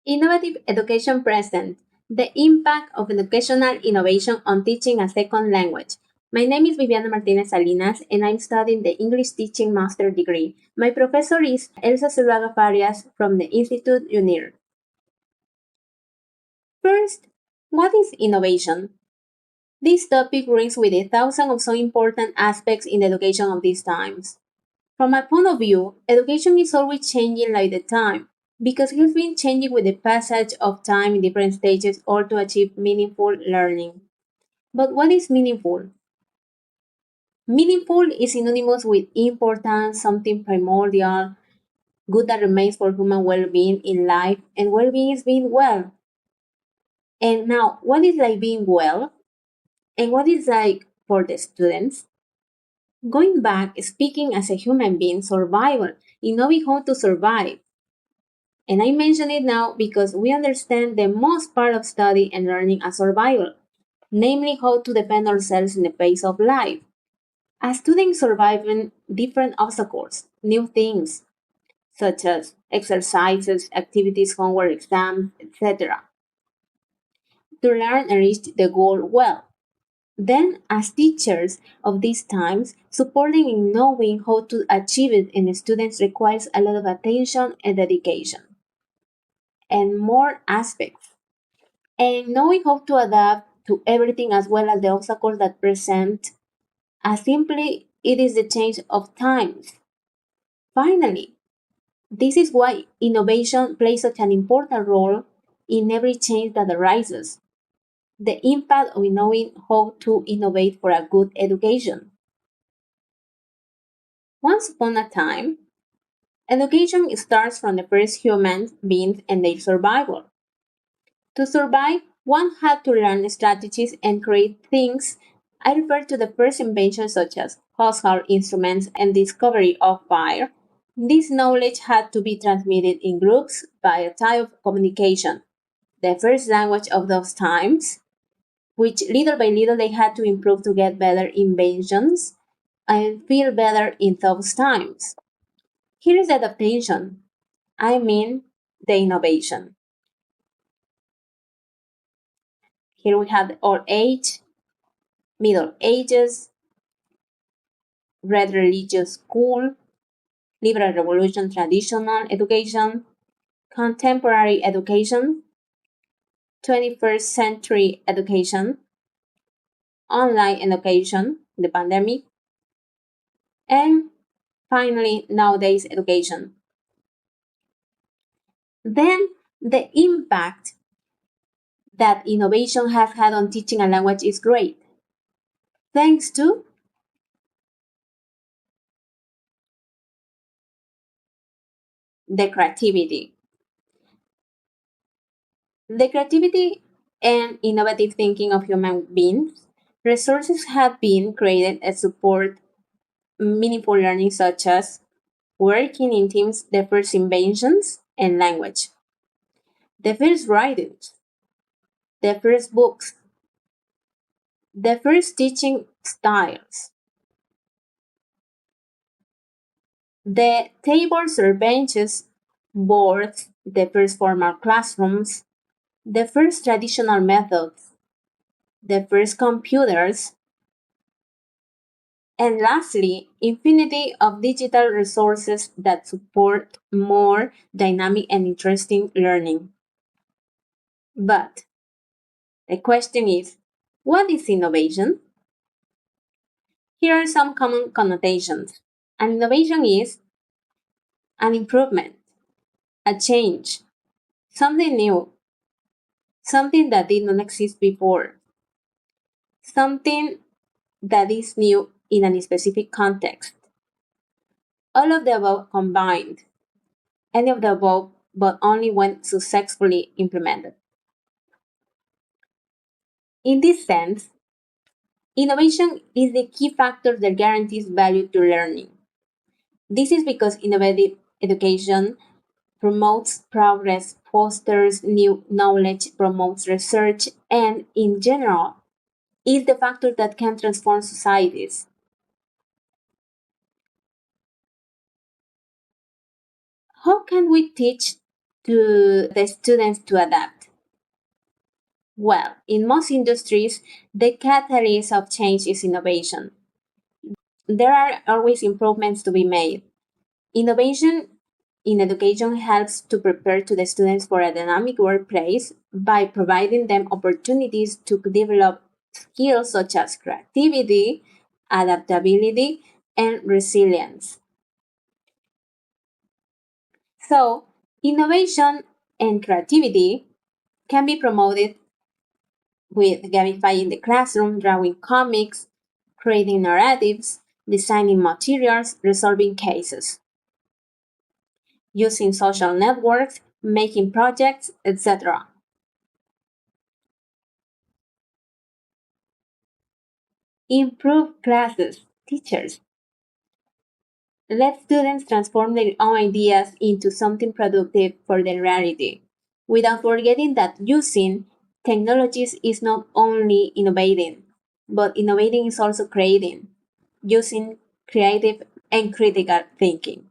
Innovative Education Present: The Impact of Educational Innovation on Teaching a Second Language. My name is Viviana Martinez Salinas, and I'm studying the English Teaching Master degree. My professor is Elsa Zuluaga Farias from the Institute UNIR. First, what is innovation? This topic rings with a thousand of so important aspects in the education of these times. From my point of view, education is always changing like the time, because it has been changing with the passage of time in different stages all to achieve meaningful learning. But what is meaningful? Meaningful is synonymous with important, something primordial, good that remains for human well-being in life, and well-being is being well. And now, what is like being well? And what is like for the students? Going back, speaking as a human being, survival, in knowing how to survive. And I mention it now because we understand the most part of study and learning as survival, namely how to defend ourselves in the face of life. As students surviving different obstacles, new things, such as exercises, activities, homework, exams, etc., to learn and reach the goal well. Then, as teachers of these times, supporting in knowing how to achieve it in the students requires a lot of attention and dedication, and more aspects. And knowing how to adapt to everything as well as the obstacles that present, as simply it is the change of times. Finally, this is why innovation plays such an important role in every change that arises. The impact of knowing how to innovate for a good education. Once upon a time, education starts from the first human beings and their survival. To survive, one had to learn strategies and create things. I refer to the first inventions such as household instruments and discovery of fire. This knowledge had to be transmitted in groups by a type of communication, the first language of those times, which little by little they had to improve to get better inventions and feel better in those times. Here is the adaptation. I mean the innovation. Here we have the old age, Middle Ages, Red Religious School, Liberal Revolution Traditional Education, Contemporary Education, 21st Century Education, Online Education, the pandemic, and finally nowadays education. Then the impact that innovation has had on teaching a language is great. Thanks to the creativity. The creativity and innovative thinking of human beings, resources have been created to support meaningful learning, such as working in teams, the first inventions, and language, the first writings, the first books, the first teaching styles, the tables or benches, boards, the first formal classrooms, the first traditional methods, the first computers, and lastly, infinity of digital resources that support more dynamic and interesting learning. But the question is, what is innovation? Here are some common connotations. An innovation is an improvement, a change, something new, something that did not exist before, something that is new in a specific context. All of the above combined, any of the above, but only when successfully implemented. In this sense, innovation is the key factor that guarantees value to learning. This is because innovative education promotes progress, fosters new knowledge, promotes research, and in general, is the factor that can transform societies. How can we teach to the students to adapt? Well, in most industries, the catalyst of change is innovation. There are always improvements to be made. Innovation in education helps to prepare to the students for a dynamic workplace by providing them opportunities to develop skills such as creativity, adaptability, and resilience. So, innovation and creativity can be promoted with gamifying the classroom, drawing comics, creating narratives, designing materials, resolving cases, using social networks, making projects, etc. Improve classes, teachers. Let students transform their own ideas into something productive for their reality, without forgetting that using technologies is not only innovating, but innovating is also creating, using creative and critical thinking.